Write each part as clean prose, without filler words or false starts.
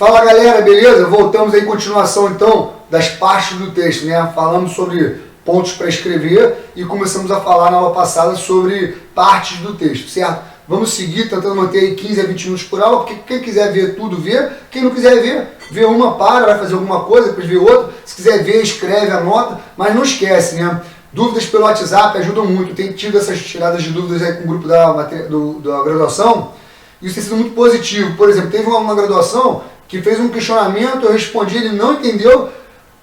Fala galera, beleza? Voltamos aí em continuação então das partes do texto, né? Falamos sobre pontos para escrever e começamos a falar na aula passada sobre partes do texto, certo? Vamos seguir tentando manter aí 15 a 20 minutos por aula, porque quem quiser ver tudo, vê. Quem não quiser ver, vê uma, vai fazer alguma coisa, depois vê outra. Se quiser ver, escreve, anota, mas não esquece, né? Dúvidas pelo WhatsApp ajudam muito. Tem tido essas tiradas de dúvidas aí com o grupo da graduação. Isso tem sido muito positivo. Por exemplo, teve um aluno na graduação que fez um questionamento, eu respondi, ele não entendeu,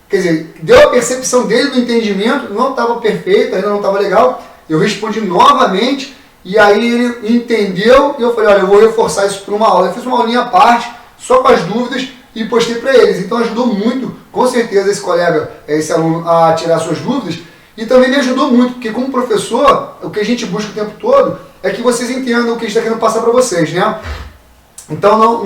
quer dizer, deu a percepção dele do entendimento, não estava perfeito, ainda não estava legal. Eu respondi novamente e aí ele entendeu e eu falei, olha, eu vou reforçar isso por uma aula. Eu fiz uma aulinha à parte, só com as dúvidas e postei para eles. Então ajudou muito, com certeza, esse colega, esse aluno a tirar suas dúvidas. E também me ajudou muito, porque como professor, o que a gente busca o tempo todo é que vocês entendam o que a gente está querendo passar para vocês, né? Então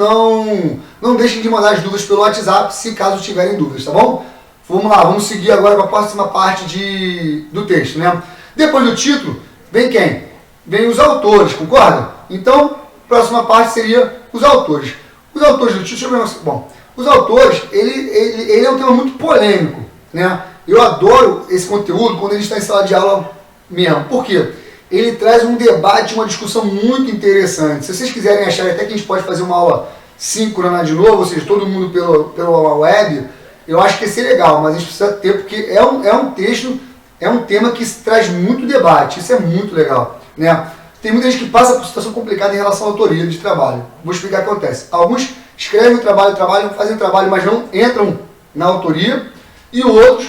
não deixem de mandar as dúvidas pelo WhatsApp, se caso tiverem dúvidas, tá bom? Vamos lá, vamos seguir agora para a próxima parte do texto, né? Depois do título, vem quem? Vem os autores, concorda? Então, a próxima parte seria os autores. Os autores do título, deixa eu ver, bom, os autores, ele é um tema muito polêmico, né? Eu adoro esse conteúdo quando ele está em sala de aula mesmo. Por quê? Ele traz um debate, uma discussão muito interessante. Se vocês quiserem achar, até que a gente pode fazer uma aula síncrona de novo, ou seja, todo mundo pela web, eu acho que ia ser legal, mas a gente precisa ter, porque é um texto, é um tema que traz muito debate, isso é muito legal, né? Tem muita gente que passa por situação complicada em relação à autoria de trabalho. Vou explicar o que acontece. Alguns escrevem o trabalho, fazem o trabalho, mas não entram na autoria, e outros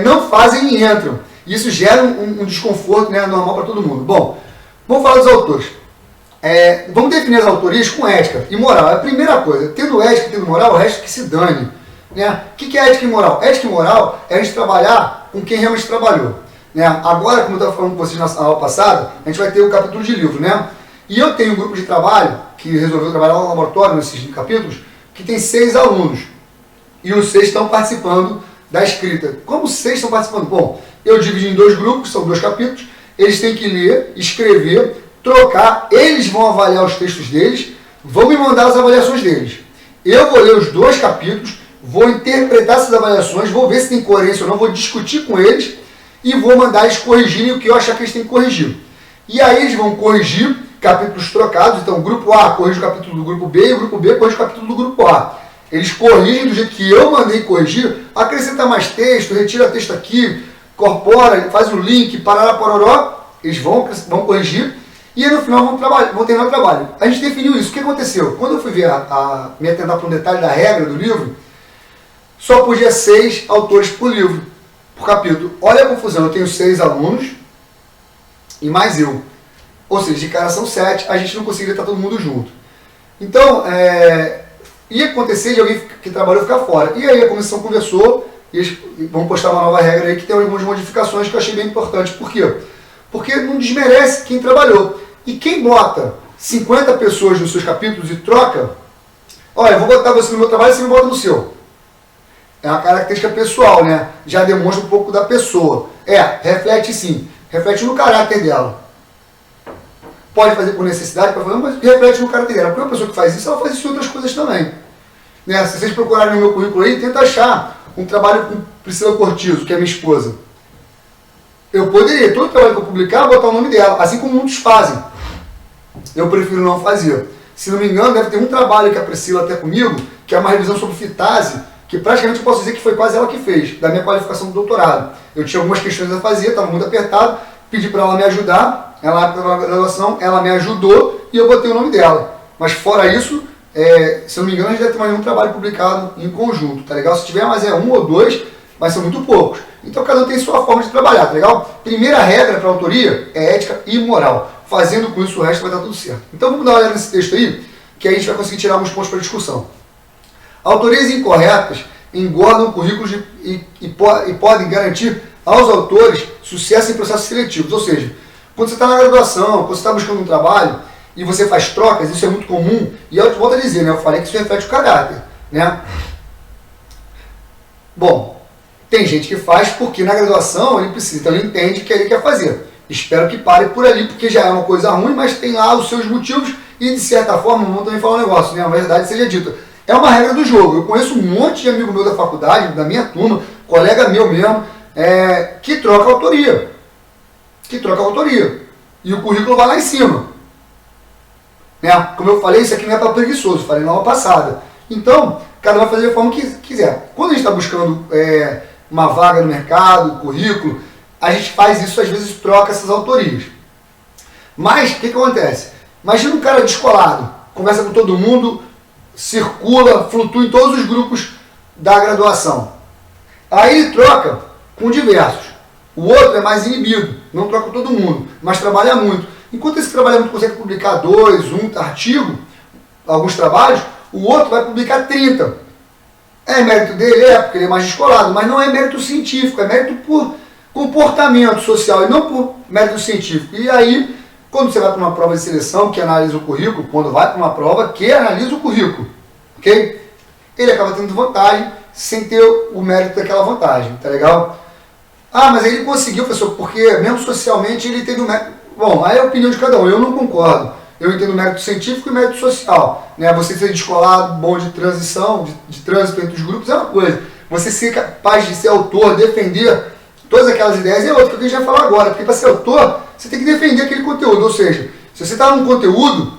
não fazem e entram. Isso gera um desconforto, né, normal para todo mundo. Bom, vamos falar dos autores. Vamos definir as autorias com ética e moral. É a primeira coisa. Tendo ética e tendo moral, o resto que se dane. Né? O que é ética e moral? Ética e moral é a gente trabalhar com quem realmente trabalhou. Né? Agora, como eu estava falando com vocês na aula passada, a gente vai ter um capítulo de livro. Né? E eu tenho um grupo de trabalho que resolveu trabalhar no laboratório nesses capítulos, que tem 6 alunos. E os 6 estão participando da escrita. Como 6 estão participando? Bom, eu dividi em 2 grupos, são 2 capítulos, eles têm que ler, escrever, trocar, eles vão avaliar os textos deles, vão me mandar as avaliações deles. Eu vou ler os 2 capítulos, vou interpretar essas avaliações, vou ver se tem coerência ou não, vou discutir com eles e vou mandar eles corrigirem o que eu achar que eles têm que corrigir. E aí eles vão corrigir capítulos trocados, então o grupo A corrige o capítulo do grupo B e o grupo B corrige o capítulo do grupo A. Eles corrigem do jeito que eu mandei corrigir, acrescenta mais texto, retira texto aqui, incorpora, faz o link, parará, pororó, eles vão corrigir e aí no final vão terminar o trabalho. A gente definiu isso. O que aconteceu? Quando eu fui ver me atentar para um detalhe da regra do livro, só podia 6 autores por livro, por capítulo. Olha a confusão, eu tenho 6 alunos e mais eu. Ou seja, de cara são 7, a gente não conseguiria estar todo mundo junto. Então, ia acontecer de alguém que trabalhou ficar fora. E aí a comissão conversou e eles vão postar uma nova regra aí que tem algumas modificações que eu achei bem importante. Por quê? Porque não desmerece quem trabalhou. E quem bota 50 pessoas nos seus capítulos e troca, olha, eu vou botar você no meu trabalho e você me bota no seu. É uma característica pessoal, né? Já demonstra um pouco da pessoa. Reflete sim. Reflete no caráter dela. Pode fazer por necessidade, mas reflete no caráter dela. Porque uma pessoa que faz isso, ela faz isso em outras coisas também. Né? Se vocês procurarem no meu currículo aí, tenta achar um trabalho com Priscila Cortizo, que é minha esposa. Eu poderia, todo trabalho que eu publicar, botar o nome dela, assim como muitos fazem. Eu prefiro não fazer. Se não me engano, deve ter um trabalho que a Priscila até comigo, que é uma revisão sobre fitase, que praticamente eu posso dizer que foi quase ela que fez, da minha qualificação do doutorado. Eu tinha algumas questões a fazer, estava muito apertado, pedi para ela me ajudar, ela na graduação, ela me ajudou e eu botei o nome dela. Mas fora isso, se não me engano, a gente deve ter mais um trabalho publicado em conjunto, tá legal? Se tiver mais 1 ou 2, mas são muito poucos. Então cada um tem sua forma de trabalhar, tá legal? Primeira regra para a autoria é ética e moral. Fazendo com isso o resto vai dar tudo certo. Então vamos dar uma olhada nesse texto aí, que aí a gente vai conseguir tirar alguns pontos para discussão. Autorias incorretas engordam currículos e podem garantir aos autores sucesso em processos seletivos. Ou seja, quando você está na graduação, quando você está buscando um trabalho e você faz trocas, isso é muito comum, e eu volto a dizer, né, eu falei que isso reflete o caráter. Né? Bom, tem gente que faz porque na graduação ele precisa, então ele entende que ele quer fazer. Espero que pare por ali, porque já é uma coisa ruim, mas tem lá os seus motivos e de certa forma, vamos também falar um negócio, né, a verdade seja dita. É uma regra do jogo. Eu conheço um monte de amigo meu da faculdade, da minha turma, colega meu mesmo, que troca autoria. E o currículo vai lá em cima. Né? Como eu falei, isso aqui não é para preguiçoso, falei na aula passada. Então, cada um vai fazer da forma que quiser. Quando a gente está buscando uma vaga no mercado, currículo, a gente faz isso, às vezes troca essas autorias. Mas, o que acontece? Imagina um cara descolado, conversa com todo mundo, circula, flutua em todos os grupos da graduação. Aí ele troca com diversos. O outro é mais inibido, não troca com todo mundo, mas trabalha muito. Enquanto esse que trabalha muito consegue publicar 2, 1 artigo, alguns trabalhos, o outro vai publicar 30. É mérito dele? Porque ele é mais descolado, mas não é mérito científico, é mérito por comportamento social e não por mérito científico. E aí, quando você vai para uma prova de seleção que analisa o currículo, quando vai para uma prova que analisa o currículo, ok? Ele acaba tendo vantagem sem ter o mérito daquela vantagem, tá legal? Ah, mas aí ele conseguiu, professor, porque mesmo socialmente ele teve o mérito. Bom, aí é a opinião de cada um, eu não concordo. Eu entendo mérito científico e mérito social. Né? Você ser descolado, bom de transição, de trânsito entre os grupos é uma coisa. Você ser capaz de ser autor, defender todas aquelas ideias é outra, que a gente vai falar agora. Porque para ser autor, você tem que defender aquele conteúdo. Ou seja, se você está num conteúdo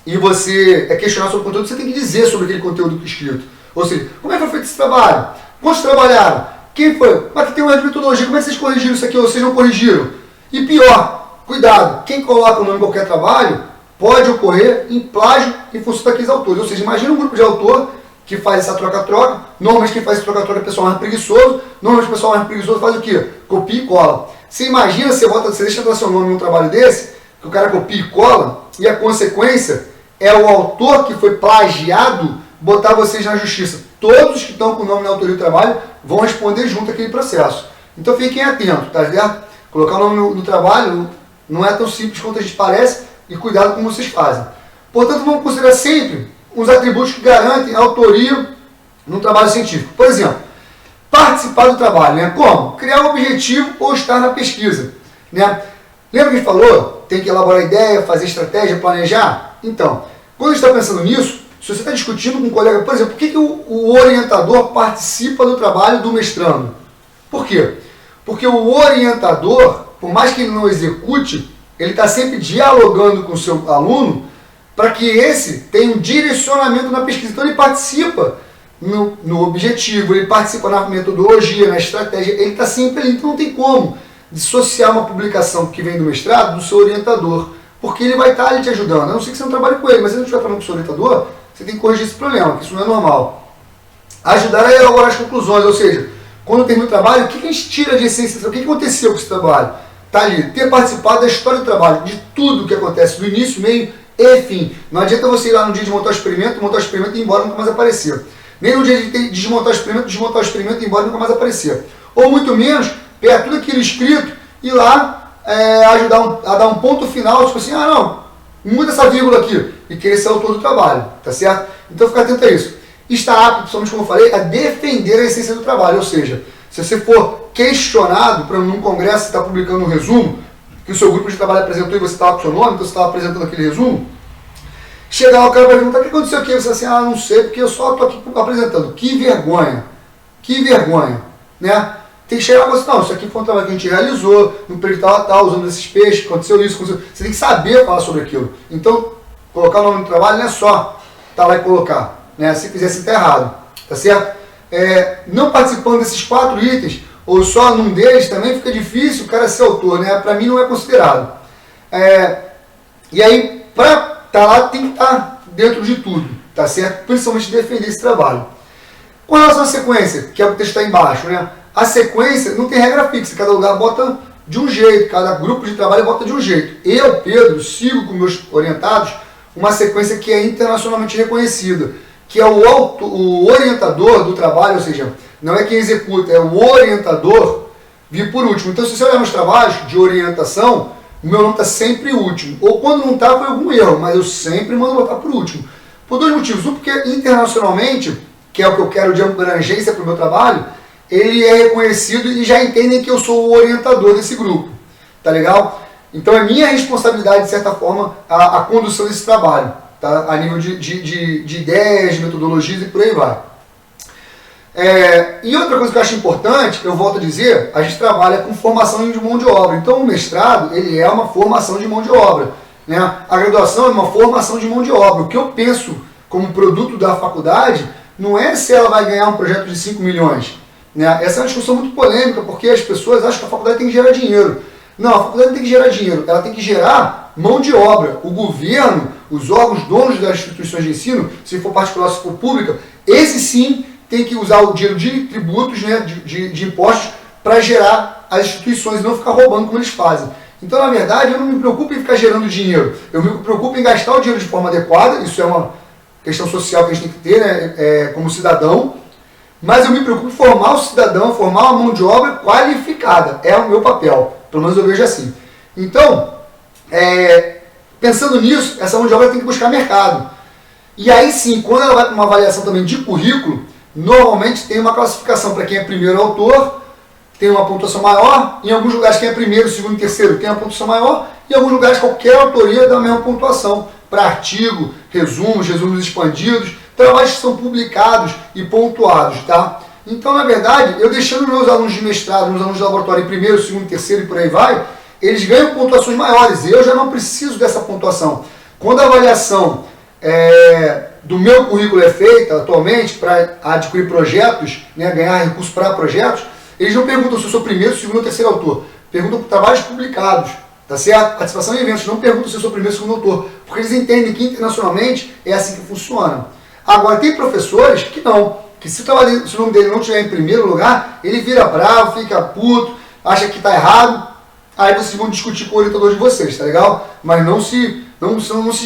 e você é questionado sobre o conteúdo, você tem que dizer sobre aquele conteúdo escrito. Ou seja, como é que foi feito esse trabalho? Quantos trabalharam? Quem foi? Mas que tem uma metodologia, como é que vocês corrigiram isso aqui ou vocês não corrigiram? E pior, cuidado, quem coloca o nome em qualquer trabalho pode ocorrer em plágio em função daqueles autores. Ou seja, imagina um grupo de autor que faz essa troca-troca. Normalmente quem faz essa troca-troca é o pessoal mais preguiçoso. Normalmente o pessoal mais preguiçoso faz o quê? Copia e cola. Você imagina, você deixa entrar seu nome num trabalho desse, que o cara copia e cola, e a consequência é o autor que foi plagiado botar vocês na justiça. Todos que estão com o nome na autoria do trabalho vão responder junto àquele processo. Então fiquem atentos, tá certo? Colocar o nome no trabalho não é tão simples quanto a gente parece, e cuidado como vocês fazem. Portanto, vamos considerar sempre os atributos que garantem a autoria no trabalho científico. Por exemplo, participar do trabalho. Né? Como? Criar um objetivo ou estar na pesquisa. Né? Lembra que a gente falou? Tem que elaborar ideia, fazer estratégia, planejar? Então, quando a gente está pensando nisso, se você está discutindo com um colega, por exemplo, por que o orientador participa do trabalho do mestrando? Por quê? Porque o orientador, por mais que ele não execute, ele está sempre dialogando com o seu aluno para que esse tenha um direcionamento na pesquisa. Então ele participa no objetivo, ele participa na metodologia, na estratégia, ele está sempre ali. Então não tem como dissociar uma publicação que vem do mestrado do seu orientador, porque ele vai estar ali te ajudando. A não ser que você não trabalhe com ele, mas se ele não estiver falando com o seu orientador, você tem que corrigir esse problema, que isso não é normal. Ajudar a elaborar as conclusões, ou seja, quando termina o trabalho, o que a gente tira de essência? O que aconteceu com esse trabalho? Está ali, ter participado da história do trabalho, de tudo que acontece, do início, meio e fim. Não adianta você ir lá no dia de montar o experimento e ir embora e nunca mais aparecer. Nem no dia de desmontar o experimento e ir embora e nunca mais aparecer. Ou muito menos, pegar tudo aquilo escrito e ir lá ajudar a dar um ponto final, tipo assim, não, muda essa vírgula aqui, e querer ser autor do trabalho, tá certo? Então fica atento a isso. Está apto, principalmente como eu falei, a defender a essência do trabalho, ou seja, se você for questionado, para num congresso você está publicando um resumo, que o seu grupo de trabalho apresentou e você estava com o seu nome, então você estava apresentando aquele resumo, chegar lá o cara vai perguntar, o que aconteceu aqui? Você assim, não sei, porque eu só estou aqui apresentando. Que vergonha, né? Tem que chegar e falar assim, não, isso aqui foi um trabalho que a gente realizou, no período tal, usando esses peixes, aconteceu isso. Você tem que saber falar sobre aquilo. Então, colocar o nome no trabalho não é só estar lá e colocar, né? Se fizer assim, está errado, tá certo? Não participando desses 4 itens, ou só num deles, também fica difícil o cara ser autor, né? Para mim não é considerado. E aí, para estar lá, tem que estar dentro de tudo, tá certo? Principalmente defender esse trabalho. Com relação à sequência, que é o que está embaixo, né? A sequência não tem regra fixa, cada lugar bota de um jeito, cada grupo de trabalho bota de um jeito. Eu, Pedro, sigo com meus orientados uma sequência que é internacionalmente reconhecida, que é o orientador do trabalho, ou seja, não é quem executa, é o orientador vir por último. Então, se você olhar meus trabalhos de orientação, o meu nome está sempre último. Ou quando não está, foi algum erro, mas eu sempre mando botar por último. Por 2 motivos. Um, porque internacionalmente, que é o que eu quero de abrangência para o meu trabalho, ele é reconhecido e já entendem que eu sou o orientador desse grupo. Tá legal? Então é minha responsabilidade, de certa forma, a condução desse trabalho. tá? A nível de ideias, de metodologias e por aí vai. E outra coisa que eu acho importante, eu volto a dizer, a gente trabalha com formação de mão de obra. Então o mestrado, ele é uma formação de mão de obra, né? A graduação é uma formação de mão de obra. O que eu penso como produto da faculdade não é se ela vai ganhar um projeto de 5 milhões. Né? Essa é uma discussão muito polêmica, porque as pessoas acham que a faculdade tem que gerar dinheiro. Não, a faculdade não tem que gerar dinheiro, ela tem que gerar mão de obra. O governo, os órgãos donos das instituições de ensino, se for particular, se for pública, esse sim tem que usar o dinheiro de tributos, né, de impostos, para gerar as instituições e não ficar roubando como eles fazem. Então, na verdade, eu não me preocupo em ficar gerando dinheiro. Eu me preocupo em gastar o dinheiro de forma adequada. Isso é uma questão social que a gente tem que ter, né, como cidadão. Mas eu me preocupo em formar o cidadão, formar uma mão de obra qualificada. É o meu papel. Pelo menos eu vejo assim. Então, pensando nisso, essa mão de obra tem que buscar mercado. E aí sim, quando ela vai para uma avaliação também de currículo, normalmente tem uma classificação para quem é primeiro autor, tem uma pontuação maior. Em alguns lugares quem é primeiro, segundo e terceiro tem uma pontuação maior. Em alguns lugares qualquer autoria dá a mesma pontuação. Para artigo, resumos expandidos, trabalhos que são publicados e pontuados, tá? Então, na verdade, eu deixando meus alunos de mestrado, meus alunos de laboratório em primeiro, segundo, terceiro e por aí vai, eles ganham pontuações maiores. Eu já não preciso dessa pontuação. Quando a avaliação do meu currículo é feita atualmente para adquirir projetos, né, ganhar recursos para projetos, eles não perguntam se eu sou primeiro, segundo ou terceiro autor. Perguntam por trabalhos publicados. Tá certo? Participação em eventos, não perguntam se eu sou primeiro ou segundo autor, porque eles entendem que internacionalmente é assim que funciona. Agora, tem professores que não, que se o nome dele não estiver em primeiro lugar, ele vira bravo, fica puto, acha que está errado, aí vocês vão discutir com o orientador de vocês, tá legal? Mas não se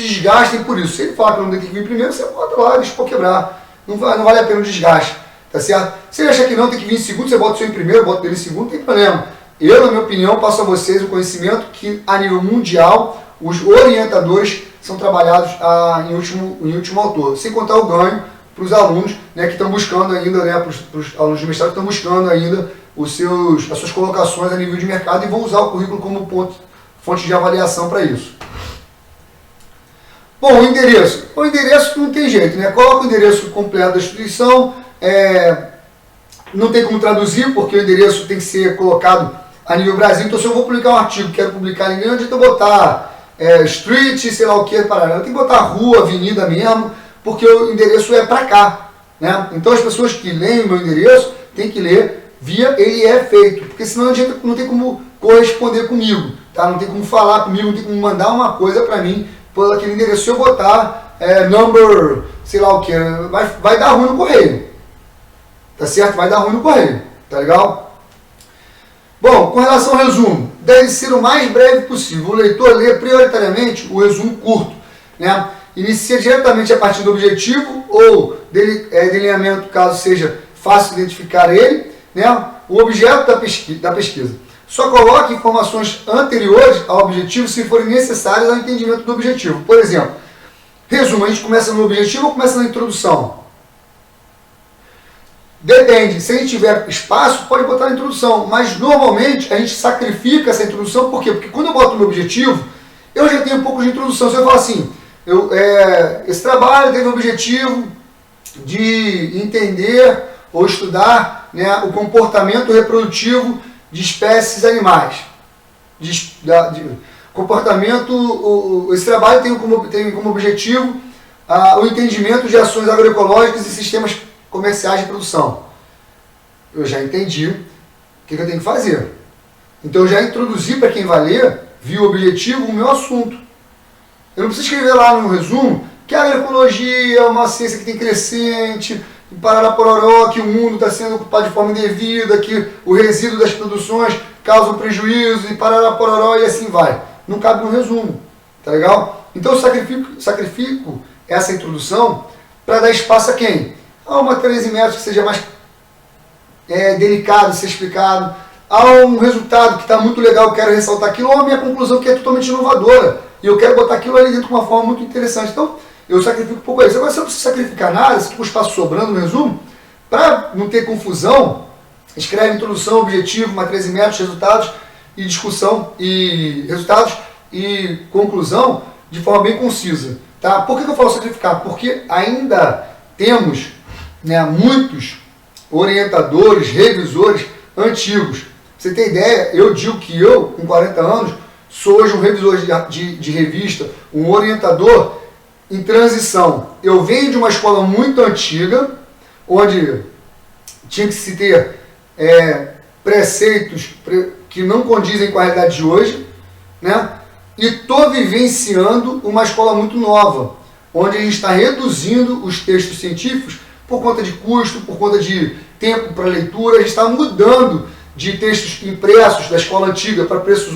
desgastem por isso. Se ele falar que o nome dele tem que vir primeiro, você bota lá, deixa o quebrar. Não vale a pena o desgaste, tá certo? Se ele achar que não, tem que vir em segundo, você bota o seu em primeiro, bota ele em segundo, não tem problema. Eu, na minha opinião, passo a vocês o conhecimento que, a nível mundial, os orientadores são trabalhados em último autor, sem contar o ganho para os alunos, né, que estão buscando ainda, né, para os alunos de mestrado que estão buscando ainda as suas colocações a nível de mercado e vão usar o currículo como fonte de avaliação para isso. Bom, o endereço. O endereço não tem jeito, né? Coloca o endereço completo da instituição, não tem como traduzir, porque o endereço tem que ser colocado a nível Brasil. Então, se eu vou publicar um artigo, quero publicar em inglês, não adianta eu botar street, sei lá o que, Paraná. Eu tenho que botar rua, avenida mesmo, porque o endereço é para cá, né? Então, as pessoas que leem o meu endereço têm que ler via ele é feito, porque senão não tem como corresponder comigo, tá? Não tem como falar comigo, não tem como mandar uma coisa para mim por aquele endereço. Se eu botar number, sei lá o que, vai dar ruim no correio, tá certo? Vai dar ruim no correio, tá legal? Bom, com relação ao resumo, deve ser o mais breve possível. O leitor lê prioritariamente o resumo curto, né? Inicia diretamente a partir do objetivo ou delineamento, caso seja fácil identificar ele, né? O objeto da pesquisa. Só coloque informações anteriores ao objetivo se forem necessárias ao entendimento do objetivo. Por exemplo, resumo, a gente começa no objetivo ou começa na introdução? Depende, se a gente tiver espaço, pode botar na introdução, mas normalmente a gente sacrifica essa introdução, por quê? Porque quando eu boto no objetivo, eu já tenho um pouco de introdução. Se eu falar assim, esse trabalho teve o objetivo de entender ou estudar, né, o comportamento reprodutivo de espécies animais. Esse trabalho tem como objetivo o entendimento de ações agroecológicas e sistemas comerciais de produção. Eu já entendi o que eu tenho que fazer. Então eu já introduzi para quem vai ler, viu o objetivo, o meu assunto. Eu não preciso escrever lá no resumo que a agroecologia é uma ciência que tem crescente, que parará pororó, que o mundo está sendo ocupado de forma indevida, que o resíduo das produções causa prejuízo e parará pororó e assim vai. Não cabe no resumo, tá legal? Então eu sacrifico essa introdução para dar espaço a quem? Há uma 13 metros que seja mais delicado de ser explicado, há um resultado que está muito legal, eu quero ressaltar aquilo, ou a minha conclusão que é totalmente inovadora, e eu quero botar aquilo ali dentro de uma forma muito interessante. Então, eu sacrifico um pouco isso. Agora, se eu não preciso sacrificar nada, se tem um espaço sobrando no resumo, para não ter confusão, escreve introdução, objetivo, uma 13 metros, resultados e discussão, e resultados e conclusão de forma bem concisa. Tá? Por que eu falo sacrificar? Porque ainda temos, né, muitos orientadores, revisores antigos. Pra você ter ideia, eu digo que eu, com 40 anos, sou hoje um revisor de revista, um orientador em transição. Eu venho de uma escola muito antiga, onde tinha que se ter preceitos que não condizem com a realidade de hoje, né? E estou vivenciando uma escola muito nova, onde a gente está reduzindo os textos científicos por conta de custo, por conta de tempo para leitura. A gente está mudando de textos impressos da escola antiga para textos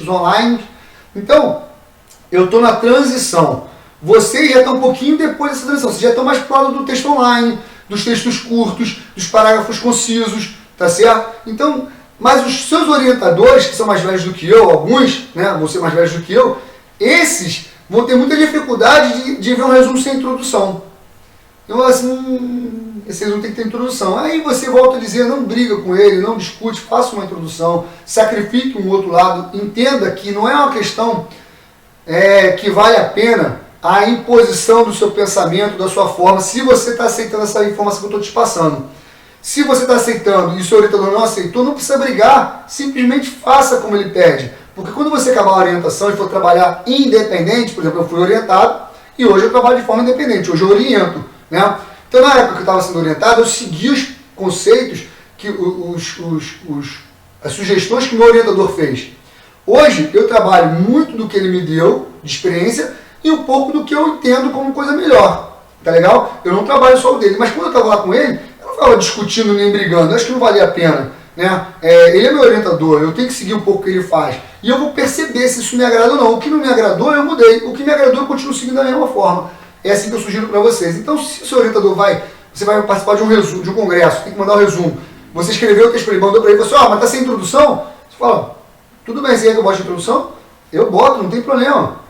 online. Então, eu estou na transição. Vocês já estão um pouquinho depois dessa transição. Vocês já estão mais próximos do texto online, dos textos curtos, dos parágrafos concisos, tá certo? Então, mas os seus orientadores, que são mais velhos do que eu, alguns, né, vão ser mais velhos do que eu, esses vão ter muita dificuldade de ver um resumo sem introdução. Eu assim, esse resumo tem que ter introdução. Aí você volta a dizer, não briga com ele, não discute, faça uma introdução, sacrifique um outro lado, entenda que não é uma questão que vale a pena a imposição do seu pensamento, da sua forma, se você está aceitando essa informação que eu estou te passando. Se você está aceitando e o seu orientador não aceitou, não precisa brigar, simplesmente faça como ele pede. Porque quando você acabar a orientação e for trabalhar independente, por exemplo, eu fui orientado e hoje eu trabalho de forma independente, hoje eu oriento, né? Então na época que eu estava sendo orientado, eu segui os conceitos, as sugestões que o meu orientador fez. Hoje eu trabalho muito do que ele me deu de experiência e um pouco do que eu entendo como coisa melhor, tá legal? Eu não trabalho só o dele, mas quando eu estava lá com ele, eu não estava discutindo nem brigando, acho que não valia a pena, né? Ele é meu orientador, eu tenho que seguir um pouco o que ele faz e eu vou perceber se isso me agrada ou não. O que não me agradou, eu mudei, o que me agradou, eu continuo seguindo da mesma forma. É assim que eu sugiro para vocês. Então, se o seu orientador você vai participar de um resumo, de um congresso, tem que mandar o resumo, você escreveu o texto para ele, mandou para ele, falou assim, mas tá sem introdução? Você fala, tudo bem, você quer que eu bote a introdução? Eu boto, não tem problema.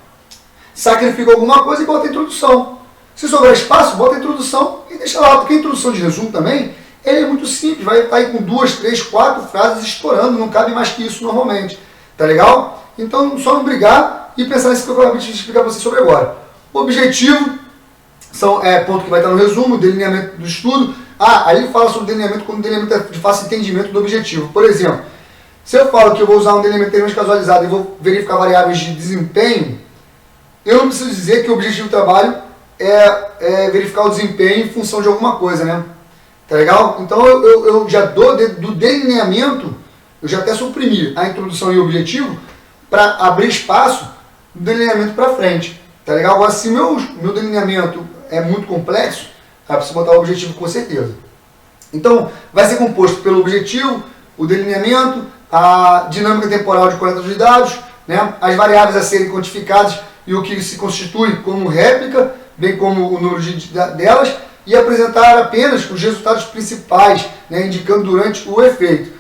Sacrifica alguma coisa e bota a introdução. Se sobrar espaço, bota a introdução e deixa lá, porque a introdução de resumo também, ele é muito simples, vai estar aí com 2, 3, 4 frases estourando, não cabe mais que isso normalmente. Tá legal? Então, só não brigar e pensar nesse que eu acabei de explicar para vocês sobre agora. O objetivo, ponto que vai estar no resumo, delineamento do estudo. Aí ele fala sobre delineamento quando o delineamento é de fácil entendimento do objetivo. Por exemplo, se eu falo que eu vou usar um delineamento casualizado e vou verificar variáveis de desempenho, eu não preciso dizer que o objetivo do trabalho é verificar o desempenho em função de alguma coisa, né? Tá legal? Então eu já dou do delineamento, eu já até suprimi a introdução e o objetivo para abrir espaço do delineamento para frente. Tá legal? Agora, se meu delineamento é muito complexo, aí preciso botar o objetivo com certeza. Então, vai ser composto pelo objetivo, o delineamento, a dinâmica temporal de coleta de dados, né? As variáveis a serem quantificadas e o que se constitui como réplica, bem como o número delas, e apresentar apenas os resultados principais, né, indicando durante o efeito.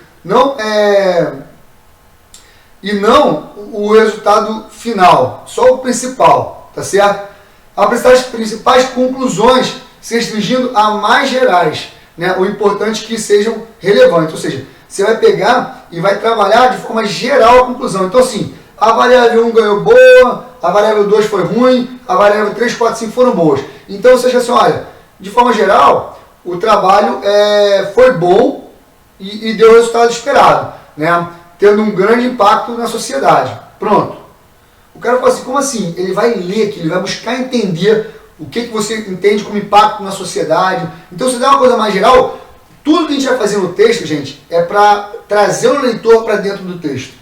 E não o resultado final, só o principal, tá certo? Apresentar as principais conclusões, se restringindo a mais gerais, né? O importante é que sejam relevantes, ou seja, você vai pegar e vai trabalhar de forma geral a conclusão. Então assim, a variável 1 ganhou boa, a variável 2 foi ruim, a variável 3, 4, 5 foram boas. Então você acha assim, olha, de forma geral, o trabalho foi bom e deu o resultado esperado, né? Tendo um grande impacto na sociedade. Pronto. O cara fala assim, como assim? Ele vai ler aquilo, ele vai buscar entender o que você entende como impacto na sociedade. Então, se der uma coisa mais geral, tudo que a gente vai fazer no texto, gente, é para trazer o leitor para dentro do texto.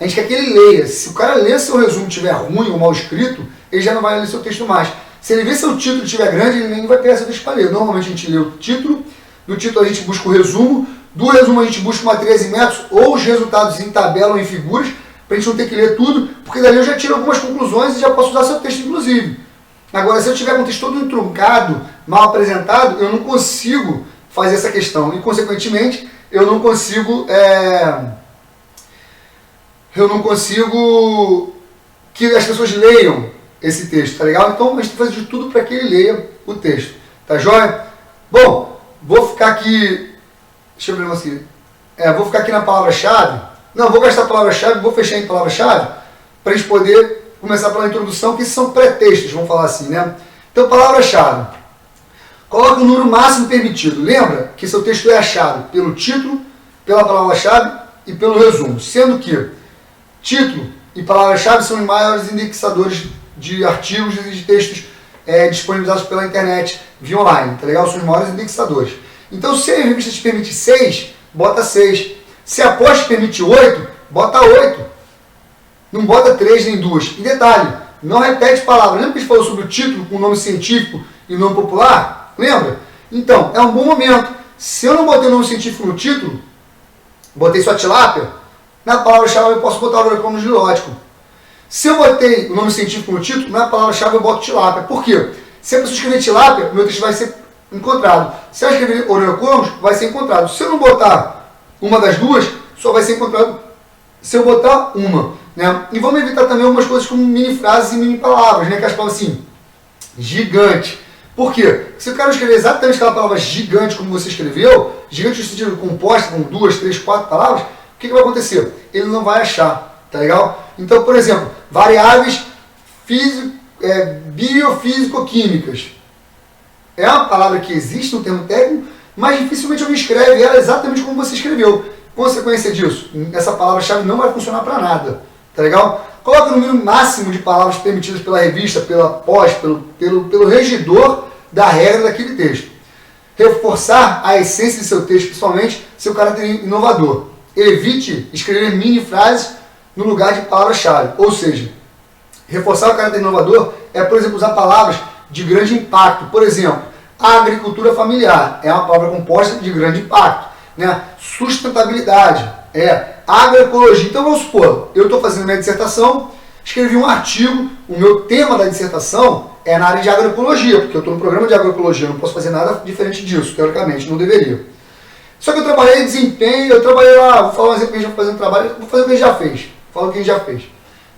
A gente quer que ele leia. Se o cara ler seu resumo e estiver ruim ou mal escrito, ele já não vai ler seu texto mais. Se ele ver seu título estiver grande, ele nem vai pegar seu texto para ler. Normalmente a gente lê o título, do título a gente busca o resumo, do resumo a gente busca matérias e métodos ou os resultados em tabela ou em figuras, para a gente não ter que ler tudo, porque dali eu já tiro algumas conclusões e já posso usar seu texto inclusive. Agora, se eu tiver com o texto todo entroncado, mal apresentado, eu não consigo fazer essa questão e, consequentemente, eu não consigo que as pessoas leiam esse texto, tá legal? Então, a gente tem que fazer de tudo para que ele leia o texto, tá joia? Bom, vou ficar aqui, deixa eu ver aqui, vou ficar aqui na palavra-chave, não, vou gastar a palavra-chave, vou fechar em palavra-chave, para a gente poder começar pela introdução, que são pré-textos, vamos falar assim, né? Então, palavra-chave. Coloque o número máximo permitido. Lembra que seu texto é achado pelo título, pela palavra-chave e pelo resumo. Sendo que título e palavra-chave são os maiores indexadores de artigos e de textos disponibilizados pela internet via online, tá legal? São os maiores indexadores. Então, se a revista te permite 6, bota 6. Se a Post permite 8, bota 8. Não bota 3 nem 2. E detalhe, não repete palavras. Lembra que a gente falou sobre o título com nome científico e nome popular? Lembra? Então, é um bom momento. Se eu não botei o nome científico no título, botei só tilápia, na palavra-chave eu posso botar o orocômono gilótico. Se eu botei o nome científico no título, na palavra-chave eu boto tilápia. Por quê? Se a pessoa escrever tilápia, meu texto vai ser encontrado. Se ela escrever orocômonos, vai ser encontrado. Se eu não botar uma das duas, só vai ser encontrado se eu botar uma. Né? E vamos evitar também algumas coisas como mini frases e mini palavras, né? Que as palavras assim, gigante. Por quê? Se o cara escrever exatamente aquela palavra gigante como você escreveu, gigante no sentido composta com 2, 3, 4 palavras, o que vai acontecer? Ele não vai achar, tá legal? Então, por exemplo, variáveis biofísico-químicas. É uma palavra que existe no termo técnico, mas dificilmente alguém escreve ela exatamente como você escreveu. Consequência disso, essa palavra-chave não vai funcionar para nada, tá legal? Coloque o número máximo de palavras permitidas pela revista, pela pós, pelo regidor da regra daquele texto. Reforçar a essência de seu texto, principalmente seu caráter inovador. Evite escrever mini frases no lugar de palavra-chave. Ou seja, reforçar o caráter inovador é, por exemplo, usar palavras de grande impacto. Por exemplo, agricultura familiar é uma palavra composta de grande impacto. Né? Sustentabilidade agroecologia. Então vamos supor, eu estou fazendo minha dissertação, escrevi um artigo, o meu tema da dissertação é na área de agroecologia, porque eu estou no programa de agroecologia, eu não posso fazer nada diferente disso, teoricamente, não deveria. Só que eu trabalhei em desempenho, eu trabalhei lá, vou falar um exemplo que a gente vai fazer um trabalho, vou fazer o que a gente já fez. Falo o que a gente já fez.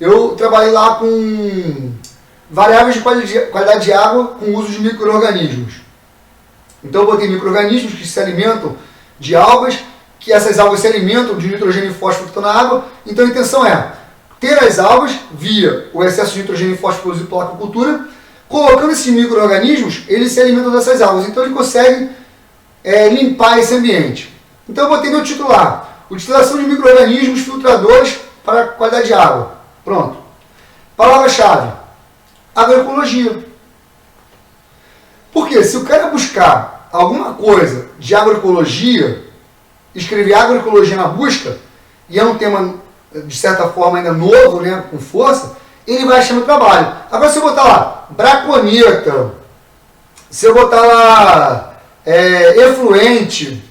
Eu trabalhei lá com variáveis de qualidade de água com uso de micro-organismos. Então eu botei micro-organismos que se alimentam de algas, que essas algas se alimentam de nitrogênio e fósforo que estão na água. Então a intenção é ter as algas via o excesso de nitrogênio e fósforo produzido pela aquacultura, colocando esses micro-organismos, eles se alimentam dessas algas. Então ele consegue limpar esse ambiente. Então eu botei meu título lá, utilização de micro-organismos filtradores para a qualidade de água. Pronto. Palavra-chave, agroecologia. Porque se o cara buscar alguma coisa de agroecologia, escrever agroecologia na busca, e é um tema, de certa forma, ainda novo, né, com força, ele vai achar no trabalho. Agora, se eu botar lá braconeta, se eu botar lá efluente,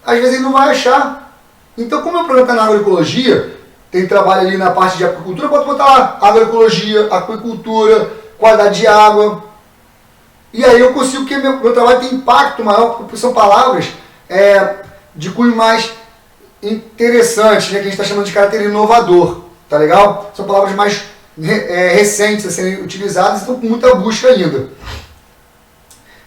às vezes ele não vai achar. Então, como o meu programa está na agroecologia, tem trabalho ali na parte de aquicultura, eu posso botar lá agroecologia, aquicultura, qualidade de água. E aí eu consigo que meu trabalho tenha impacto maior, porque são palavras de cunho mais interessante, né, que a gente está chamando de caráter inovador, tá legal? São palavras mais recentes a serem utilizadas, então com muita busca ainda.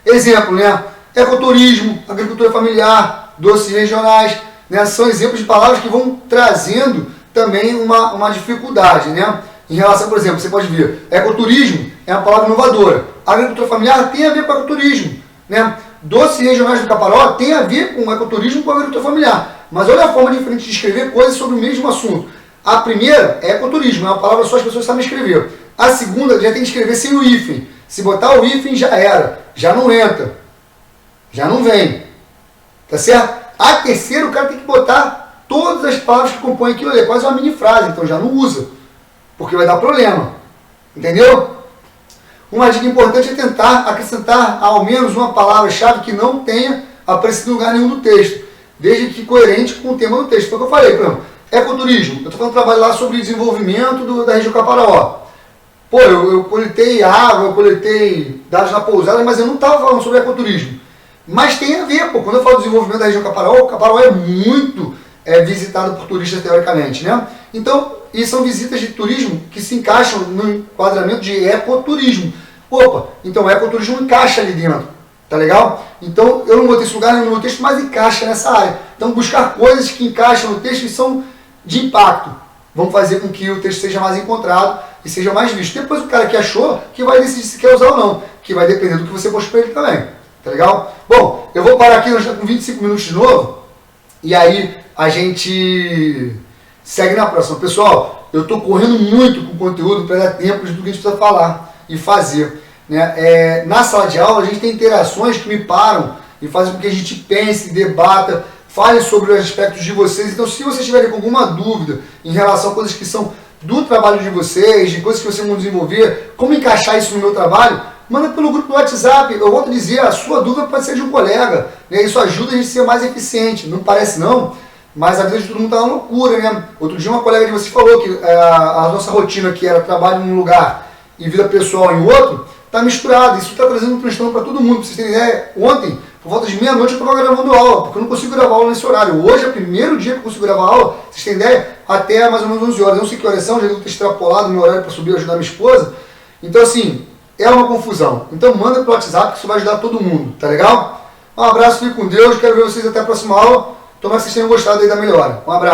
Exemplo, né? Ecoturismo, agricultura familiar, doces regionais, né? São exemplos de palavras que vão trazendo também uma dificuldade, né? Em relação, por exemplo, você pode ver, ecoturismo é uma palavra inovadora. Agricultura familiar tem a ver com ecoturismo, né? Doces regionais do Caparó tem a ver com ecoturismo e com agricultura familiar. Mas olha a forma diferente de escrever coisas sobre o mesmo assunto. A primeira é ecoturismo, é uma palavra só as pessoas sabem escrever. A segunda já tem que escrever sem o hífen. Se botar o hífen já era, já não entra, já não vem. Tá certo? A terceira o cara tem que botar todas as palavras que compõem aquilo ali. É quase uma mini frase, então já não usa, porque vai dar problema. Entendeu? Uma dica importante é tentar acrescentar ao menos uma palavra-chave que não tenha aparecido em lugar nenhum do texto, desde que coerente com o tema do texto. Foi o que eu falei, por exemplo, ecoturismo. Eu estou fazendo um trabalho lá sobre desenvolvimento da região Caparaó. Pô, eu coletei água, eu coletei dados na pousada, mas eu não estava falando sobre ecoturismo. Mas tem a ver, pô. Quando eu falo do desenvolvimento da região Caparaó, o Caparaó é muito visitado por turistas, teoricamente, né? Então, e são visitas de turismo que se encaixam no enquadramento de ecoturismo. Opa, então ecoturismo encaixa ali dentro, tá legal? Então, eu não botei esse lugar no meu texto, mas encaixa nessa área. Então, buscar coisas que encaixam no texto e são de impacto. Vão fazer com que o texto seja mais encontrado e seja mais visto. Depois o cara que achou, que vai decidir se quer usar ou não, que vai depender do que você postou para ele também, tá legal? Bom, eu vou parar aqui, nós estamos com 25 minutos de novo, e aí a gente segue na próxima. Pessoal, eu estou correndo muito com conteúdo para dar tempo de tudo que a gente precisa falar e fazer, né? Na sala de aula a gente tem interações que me param e fazem com que a gente pense, debata, fale sobre os aspectos de vocês. Então, se vocês tiverem alguma dúvida em relação a coisas que são do trabalho de vocês, de coisas que vocês vão desenvolver, como encaixar isso no meu trabalho, manda pelo grupo do WhatsApp. Eu volto a dizer, a sua dúvida pode ser de um colega, né? Isso ajuda a gente a ser mais eficiente. Não parece não, mas a vida de todo mundo está uma loucura, né? Outro dia uma colega de vocês falou que a nossa rotina que era trabalho em um lugar e vida pessoal em outro, está misturada. Isso está trazendo um transtorno para todo mundo. Pra vocês terem ideia, ontem, por volta de meia-noite, eu estava gravando aula, porque eu não consigo gravar aula nesse horário. Hoje é o primeiro dia que eu consigo gravar aula, vocês têm ideia, até mais ou menos 11 horas. Eu não sei que horas são, já devo ter extrapolado o meu horário para subir e ajudar minha esposa. Então, assim, é uma confusão. Então, manda pelo WhatsApp, que isso vai ajudar todo mundo, tá legal? Um abraço, fique com Deus, quero ver vocês até a próxima aula. Tomara que vocês tenham gostado aí da melhora. Um abraço.